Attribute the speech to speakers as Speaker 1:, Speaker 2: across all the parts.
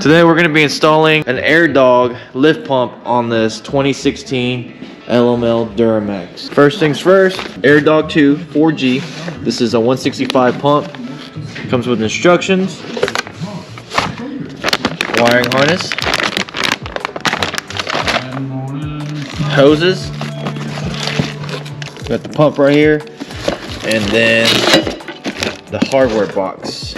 Speaker 1: Today we're going to be installing an Airdog lift pump on this 2016 LML Duramax. First things first, Airdog 2 4G. This is a 165 pump. Comes with instructions, wiring harness, hoses. Got the pump right here, and then the hardware box.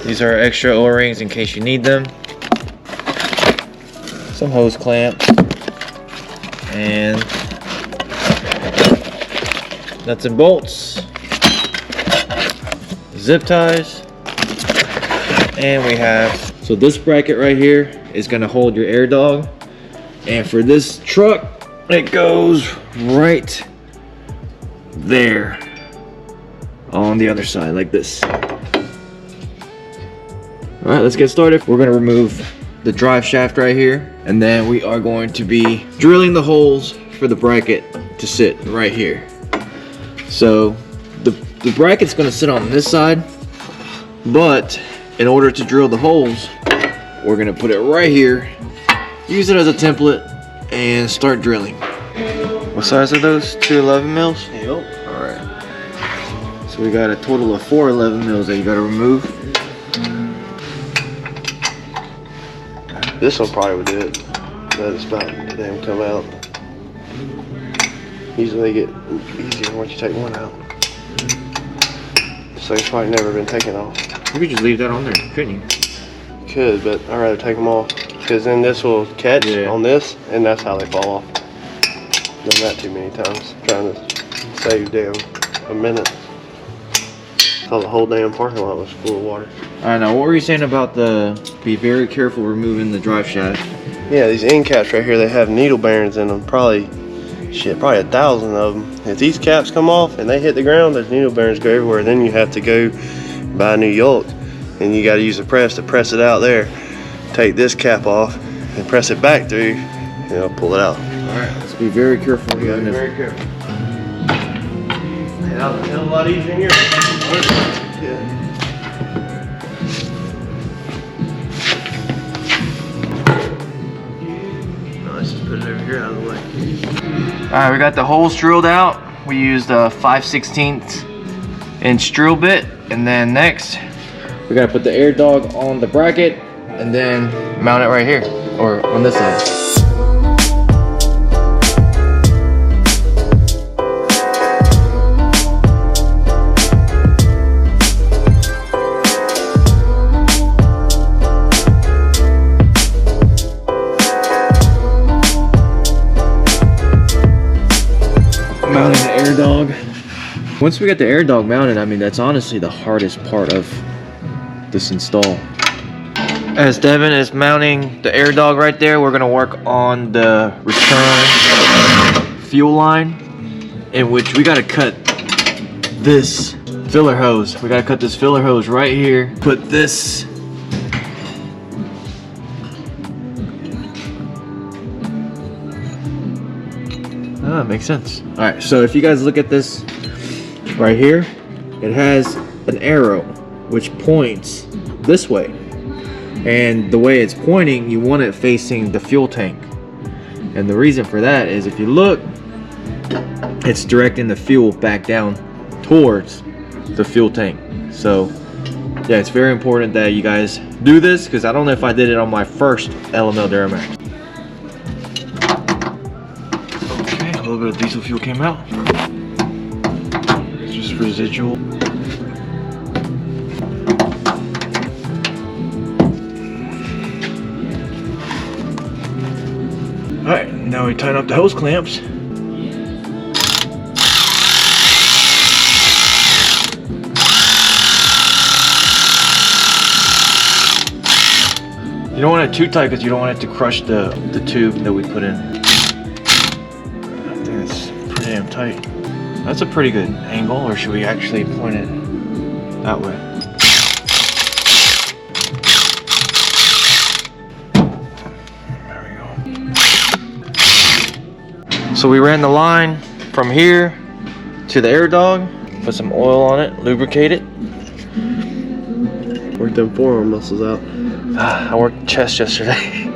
Speaker 1: These are extra O-rings in case you need them. Some hose clamps. And nuts and bolts. Zip ties. And we have, so this bracket right here is gonna hold your Airdog. And for this truck, it goes right there on the other side, like this. All right, let's get started. We're gonna remove the drive shaft right here, and then we are going to be drilling the holes for the bracket to sit right here. So the bracket's gonna sit on this side, but in order to drill the holes, we're gonna put it right here, use it as a template, and start drilling. What size are those? 2 11 mils?
Speaker 2: Yep.
Speaker 1: All right. So we got a total of 4 11 mils that you gotta remove.
Speaker 2: This one probably would do it. Let it's about to damn come out. Usually they get easier once you take one out. So it's probably never been taken off.
Speaker 1: You could just leave that on there, couldn't you?
Speaker 2: Could, but I'd rather take them off. Because then this will catch on this, and that's how they fall off. Done that too many times. Trying to save damn a minute. So the whole damn parking lot was full of water.
Speaker 1: I know. What were you saying about be very careful removing the drive shaft?
Speaker 2: Yeah, these end caps right here, they have needle bearings in them. Probably 1,000 of them. If these caps come off and they hit the ground, those needle bearings go everywhere. Then you have to go buy a new yoke, and you got to use a press to press it out there. Take this cap off and press it back through, and it'll pull it out.
Speaker 1: All right, let's be very careful.
Speaker 2: You gotta be very careful. And that was a lot easier in here. Yeah. Let's just put it over here out of the way.
Speaker 1: Alright, we got the holes drilled out. We used a 5/16 inch drill bit, and then next we gotta put the Airdog on the bracket and then mount it right here, or on this side. Mounting the Airdog. Once we get the Airdog mounted, I mean, that's honestly the hardest part of this install. As Devin is mounting the Airdog right there, we're gonna work on the return fuel line, in which we gotta cut this filler hose. We gotta cut this filler hose right here. Put this makes sense. All right, so if you guys look at this right here, it has an arrow which points this way, and the way it's pointing, you want it facing the fuel tank. And the reason for that is, if you look, it's directing the fuel back down towards the fuel tank. So yeah, it's very important that you guys do this, because I don't know if I did it on my first LML Duramax. A little bit of diesel fuel came out. It's just residual. Alright, now we tighten up the hose clamps. You don't want it too tight because you don't want it to crush the tube that we put in. Damn tight. That's a pretty good angle, or should we actually point it that way? There we go. So we ran the line from here to the Airdog, put some oil on it, lubricate it.
Speaker 2: Work them forearm muscles out.
Speaker 1: I worked chest yesterday.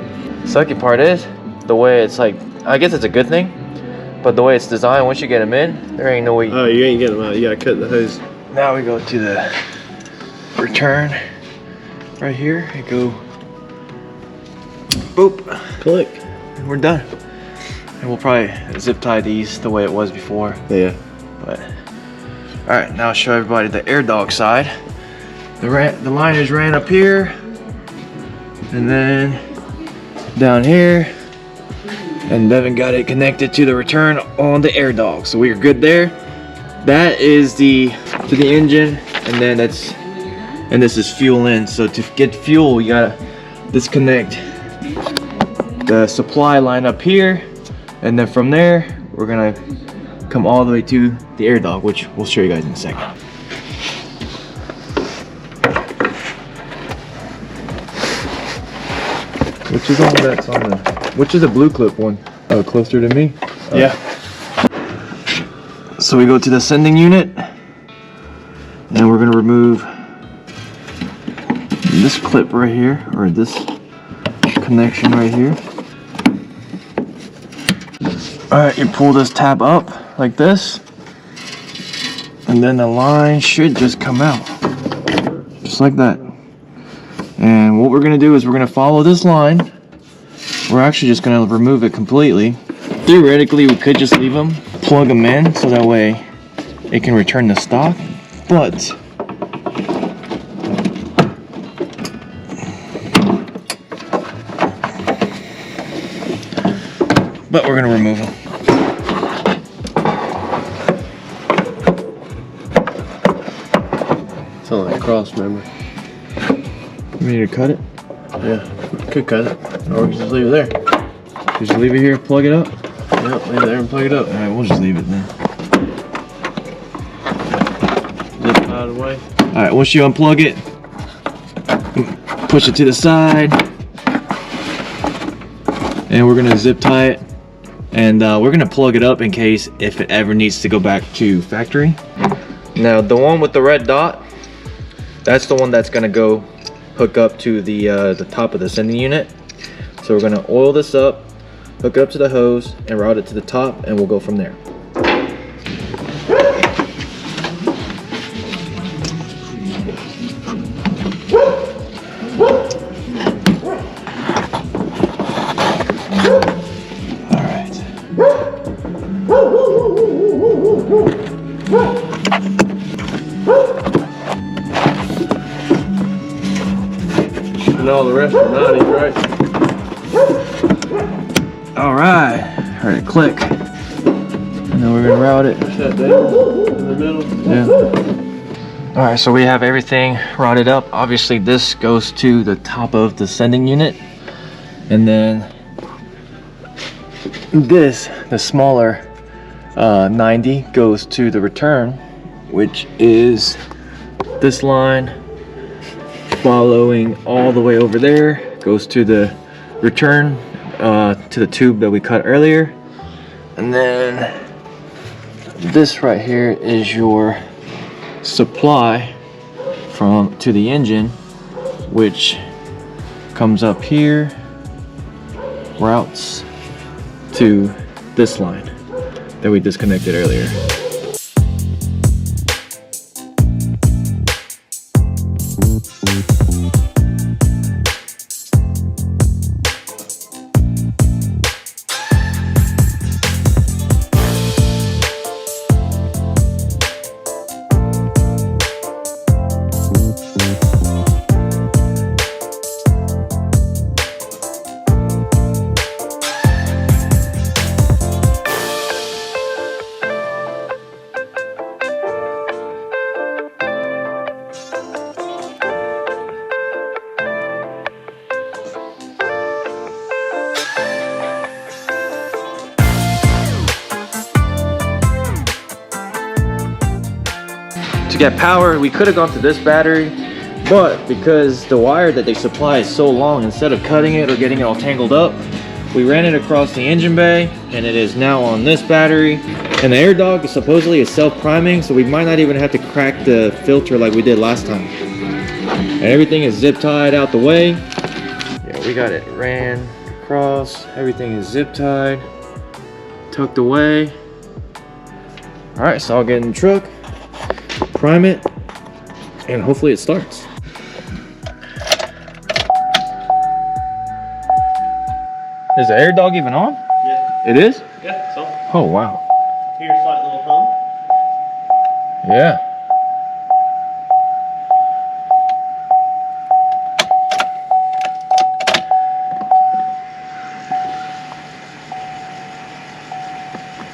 Speaker 1: Sucky part is the way it's like, I guess it's a good thing, but the way it's designed, once you get them in, there ain't no way.
Speaker 2: Oh, you ain't getting them out. You gotta cut the hose.
Speaker 1: Now we go to the return right here and go boop,
Speaker 2: Click.
Speaker 1: and we're done. And we'll probably zip tie these the way it was before.
Speaker 2: Yeah.
Speaker 1: But all right, now I'll show everybody the Airdog side. The liners ran up here, and then down here, and Devin got it connected to the return on the Airdog, so we are good there. That is to the engine, and then this is fuel in. So to get fuel, you gotta disconnect the supply line up here, and then from there we're gonna come all the way to the Airdog, which we'll show you guys in a second. Which is on that's on the, which is a blue clip one? Oh, closer to me?
Speaker 2: Yeah.
Speaker 1: So we go to the sending unit, and we're gonna remove this clip right here, or this connection right here. All right, you pull this tab up like this, and then the line should just come out, just like that. And what we're gonna do is we're gonna follow this line. We're actually just gonna remove it completely. Theoretically, we could just leave them, plug them in, so that way it can return the stock, but we're gonna remove them.
Speaker 2: Sound like a cross member.
Speaker 1: You need to cut it?
Speaker 2: Yeah, could cut it, or we can just leave it there.
Speaker 1: Just leave it here, plug it up?
Speaker 2: Yep, leave it there and plug it up.
Speaker 1: All right, we'll just leave it then.
Speaker 2: Zip it out of the way.
Speaker 1: All right, once you unplug it, push it to the side, and we're gonna zip tie it, and we're gonna plug it up in case if it ever needs to go back to factory. Now, the one with the red dot, that's the one that's gonna go hook up to the top of the sending unit. So we're gonna oil this up, hook it up to the hose, and route it to the top, and we'll go from there. All right.
Speaker 2: And all the rest are 90s, right?
Speaker 1: All right. Heard it click. And then we're gonna route it.
Speaker 2: Push that down in the middle.
Speaker 1: Yeah. All right, so we have everything routed up. Obviously, this goes to the top of the sending unit, and then this, the smaller 90, goes to the return, which is this line, following all the way over there, goes to the return, to the tube that we cut earlier, and then this right here is your supply to the engine, which comes up here, routes to this line that we disconnected earlier. To get power, we could have gone to this battery, but because the wire that they supply is so long, instead of cutting it or getting it all tangled up, we ran it across the engine bay, and it is now on this battery. And the Airdog is supposedly self-priming, so we might not even have to crack the filter like we did last time. And everything is zip tied out the way. Yeah, we got it ran across. Everything is zip tied, tucked away. All right, so I'll get in the truck, prime it, and hopefully it starts. Is the Airdog even on?
Speaker 2: Yeah.
Speaker 1: It is?
Speaker 2: Yeah, so.
Speaker 1: Oh, wow.
Speaker 2: Here's a slight little hum.
Speaker 1: Yeah.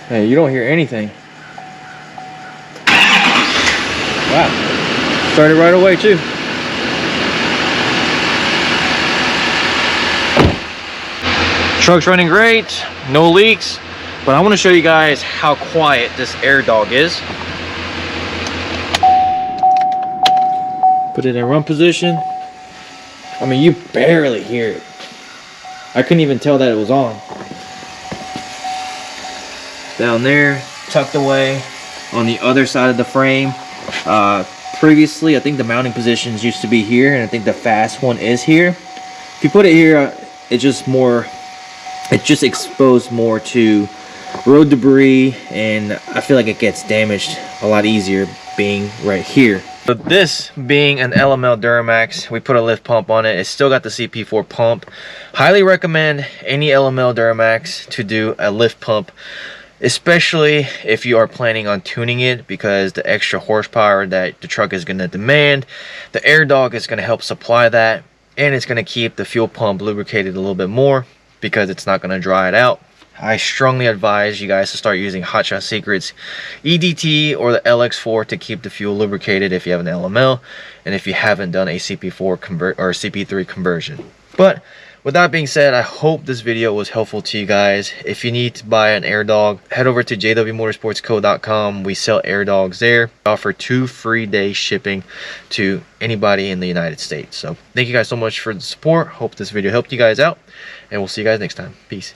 Speaker 1: Hey, you don't hear anything. Wow. Started right away, too. Truck's running great, no leaks, but I want to show you guys how quiet this Airdog is. Put it in run position. I mean, you barely hear it. I couldn't even tell that it was on. Down there, tucked away on the other side of the frame. Previously, I think the mounting positions used to be here, and I think the fast one is here. If you put it here, it's just more, it just exposed more to road debris, and I feel like it gets damaged a lot easier being right here. So this being an LML Duramax, we put a lift pump on it. It's still got the CP4 pump. Highly recommend any LML Duramax to do a lift pump, especially if you are planning on tuning it, because the extra horsepower that the truck is going to demand, the Airdog is going to help supply that, and it's going to keep the fuel pump lubricated a little bit more because it's not going to dry it out. I strongly advise you guys to start using Hot Shot Secrets EDT or the LX4 to keep the fuel lubricated if you have an LML, and if you haven't done a CP4 convert or CP3 conversion. But with that being said, I hope this video was helpful to you guys. If you need to buy an Airdog, head over to jwmotorsportsco.com. We sell Airdogs there. We offer 2 free day shipping to anybody in the United States. So thank you guys so much for the support. Hope this video helped you guys out, and we'll see you guys next time. Peace.